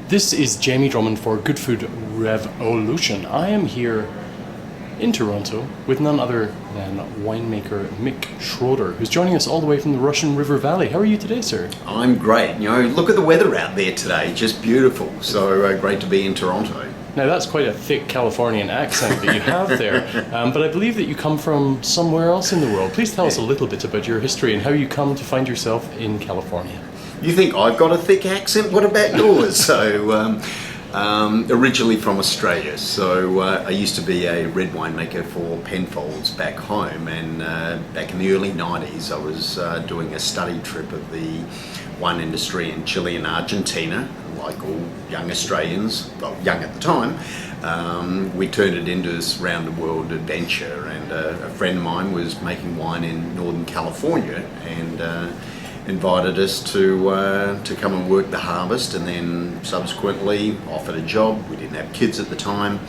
This is Jamie Drummond for Good Food Revolution. I am here in Toronto with none other than winemaker Mick Schroeter, who's joining us all the way from the Russian River Valley. How are you today, sir? I'm great. You know, look at the weather out there today, just beautiful. So great to be in Toronto. Now that's quite a thick Californian accent that you have there, but I believe that you come from somewhere else in the world. Please tell us a little bit about your history and how you come to find yourself in California. You think I've got a thick accent? What about yours? So, originally from Australia. So I used to be a red winemaker for Penfolds back home, and back in the early 90s I was doing a study trip of the wine industry in Chile and Argentina. Like all young Australians, well, young at the time, we turned it into this round the world adventure, and a friend of mine was making wine in Northern California and invited us to come and work the harvest, and then subsequently offered a job. We didn't have kids at the time,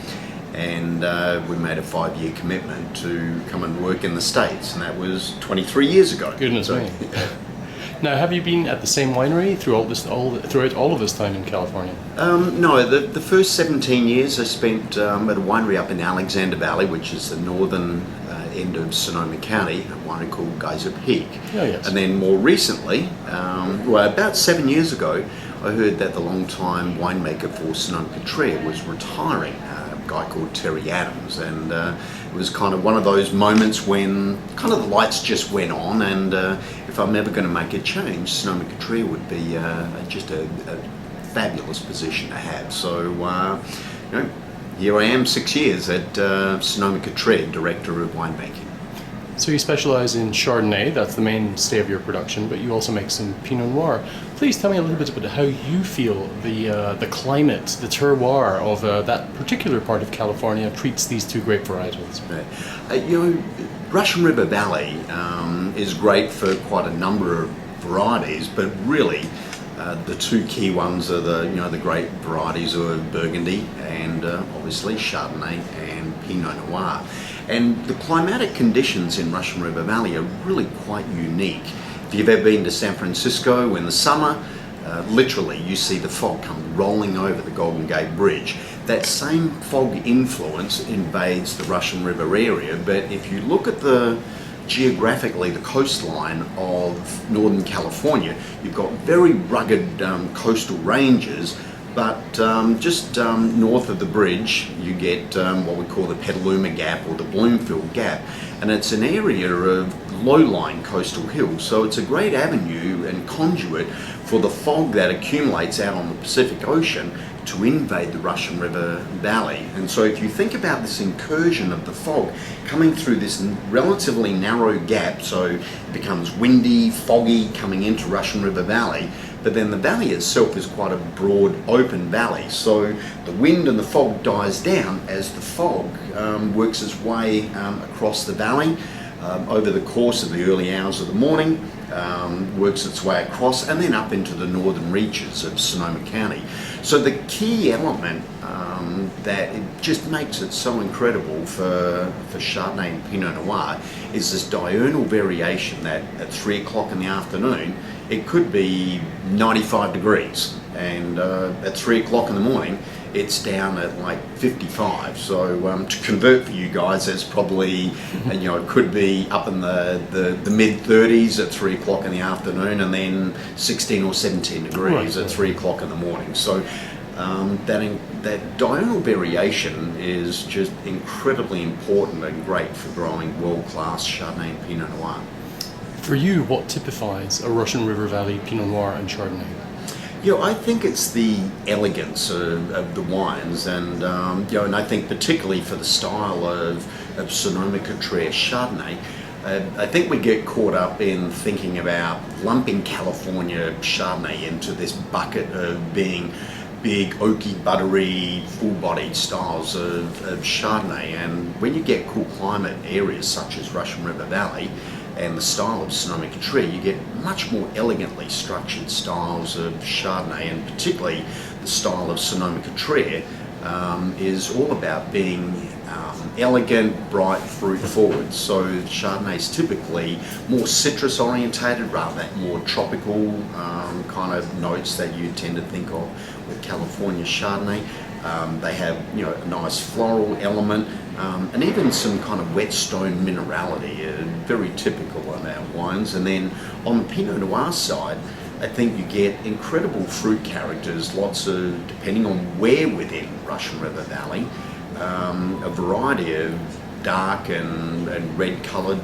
and we made a 5-year commitment to come and work in the States, and that was 23 years ago. Goodness me. Now, have you been at the same winery throughout all of this time in California? No, the first 17 years I spent at a winery up in Alexander Valley, which is the northern end of Sonoma County, a winery called Geyser Peak. Oh, yes. And then more recently, about 7 years ago, I heard that the long-time winemaker for Sonoma-Cutrer was retiring, a guy called Terry Adams, and it was kind of one of those moments when kind of the lights just went on, and if I'm ever going to make a change, Sonoma-Cutrer would be just a fabulous position to have. So, here I am 6 years at Sonoma-Cutrer, Director of Winemaking. So you specialise in Chardonnay, that's the mainstay of your production, but you also make some Pinot Noir. Please tell me a little bit about how you feel the climate, the terroir of that particular part of California treats these two great varietals. Russian River Valley is great for quite a number of varieties, but really the two key ones are the great varieties of Burgundy and obviously Chardonnay and Pinot Noir. And the climatic conditions in Russian River Valley are really quite unique. If you've ever been to San Francisco in the summer, literally you see the fog come rolling over the Golden Gate Bridge. That same fog influence invades the Russian River area, but if you look at geographically the coastline of Northern California, you've got very rugged coastal ranges, but just north of the bridge you get what we call the Petaluma Gap or the Bloomfield Gap, and it's an area of low-lying coastal hills, so it's a great avenue and conduit for the fog that accumulates out on the Pacific Ocean to invade the Russian River Valley. And so if you think about this incursion of the fog coming through this relatively narrow gap, so it becomes windy, foggy coming into Russian River Valley, but then the valley itself is quite a broad open valley, so the wind and the fog dies down as the fog works its way across the valley over the course of the early hours of the morning, works its way across and then up into the northern reaches of Sonoma County. So the key element that it just makes it so incredible for Chardonnay and Pinot Noir is this diurnal variation that at 3 o'clock in the afternoon it could be 95 degrees, and at 3 o'clock in the morning it's down at like 55. So to convert for you guys, it's probably it could be up in the mid 30s at 3 o'clock in the afternoon, and then 16 or 17 degrees at 3 o'clock in the morning. So that diurnal variation is just incredibly important and great for growing world-class Chardonnay and Pinot Noir. For you, what typifies a Russian River Valley Pinot Noir and Chardonnay? I think it's the elegance of the wines, and and I think particularly for the style of Sonoma-Cutrer Chardonnay, I think we get caught up in thinking about lumping California Chardonnay into this bucket of being big, oaky, buttery, full-bodied styles of Chardonnay. And when you get cool climate areas such as Russian River Valley and the style of Sonoma-Cutrer, you get much more elegantly structured styles of Chardonnay, and particularly the style of Sonoma-Cutrer is all about being elegant, bright, fruit forward. So Chardonnay's typically more citrus orientated rather than more tropical kind of notes that you tend to think of with California Chardonnay. They have, you know, a nice floral element and even some kind of whetstone minerality, very typical in our wines. And then on the Pinot Noir side, I think you get incredible fruit characters, lots of, depending on where within Russian River Valley, a variety of dark and red coloured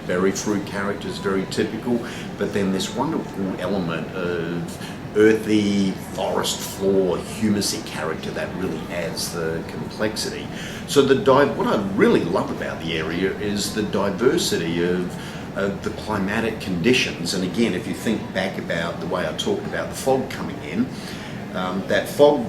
berry fruit characters, very typical, but then this wonderful element of earthy forest floor humusy character that really adds the complexity. So what I really love about the area is the diversity of the climatic conditions. And again, if you think back about the way I talked about the fog coming in, that fog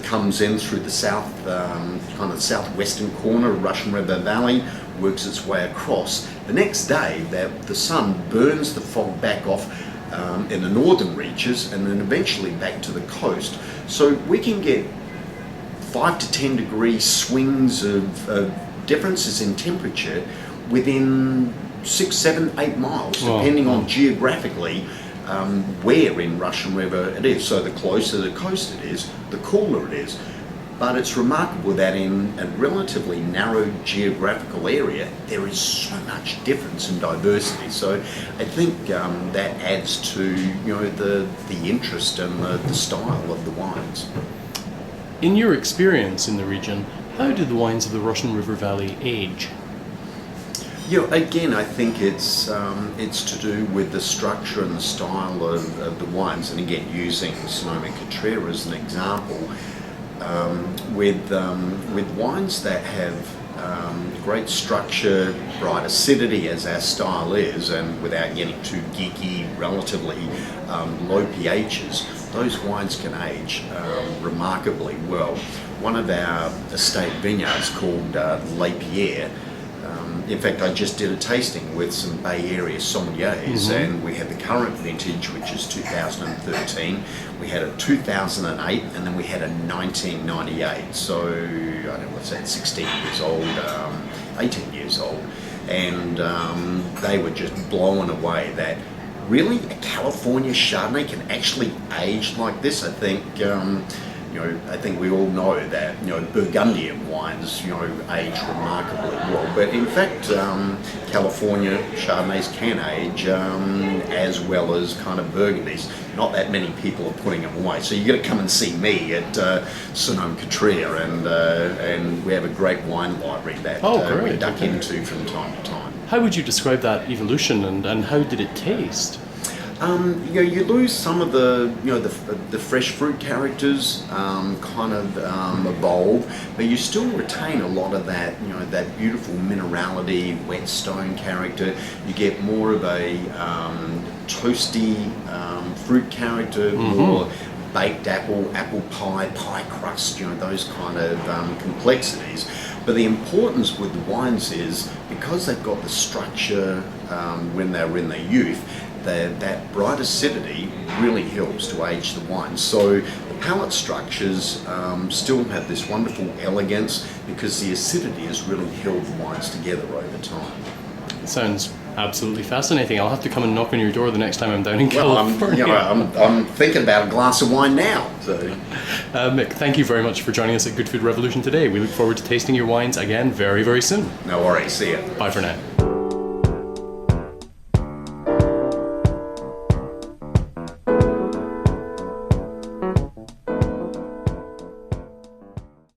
comes in through the kind of southwestern corner of Russian River Valley, works its way across. The next day, the sun burns the fog back off in the northern reaches and then eventually back to the coast. So we can get 5 to 10 degree swings of differences in temperature within 6, 7, 8 miles, depending on geographically where in Russian River it is. So the closer to the coast it is, the cooler it is. But it's remarkable that in a relatively narrow geographical area, there is so much difference and diversity. So I think that adds to, you know, the interest and the style of the wines. In your experience in the region, how do the wines of the Russian River Valley age? You know, again, I think it's to do with the structure and the style of the wines. And again, using Sonoma-Cutrer as an example, with wines that have great structure, bright acidity as our style is, and without getting too geeky, relatively low pHs, those wines can age remarkably well. One of our estate vineyards called Les Pierres, in fact, I just did a tasting with some Bay Area sommeliers, and we had the current vintage, which is 2013. We had a 2008, and then we had a 1998. So, I don't know, what's that, 16 years old, 18 years old. And they were just blown away that really a California Chardonnay can actually age like this. I think, you know, I think we all know that, you know, Burgundian wines, you know, age remarkably well. But in fact, California Chardonnays can age as well as kind of Burgundies. Not that many people are putting them away. So you've got to come and see me at Sonoma-Cutrer, and we have a great wine library that we duck into from time to time. How would you describe that evolution, and how did it taste? You know, you lose some of the, you know, the fresh fruit characters kind of evolve, but you still retain a lot of that, you know, that beautiful minerality, whetstone character. You get more of a toasty fruit character, more baked apple pie crust, you know, those kind of complexities. But the importance with the wines is because they've got the structure when they're in their youth, that bright acidity really helps to age the wine. So the palate structures still have this wonderful elegance because the acidity has really held the wines together over time. It sounds absolutely fascinating. I'll have to come and knock on your door the next time I'm down in California. I'm thinking about a glass of wine now. So. Mick, thank you very much for joining us at Good Food Revolution today. We look forward to tasting your wines again very, very soon. No worries. See ya. Bye for now.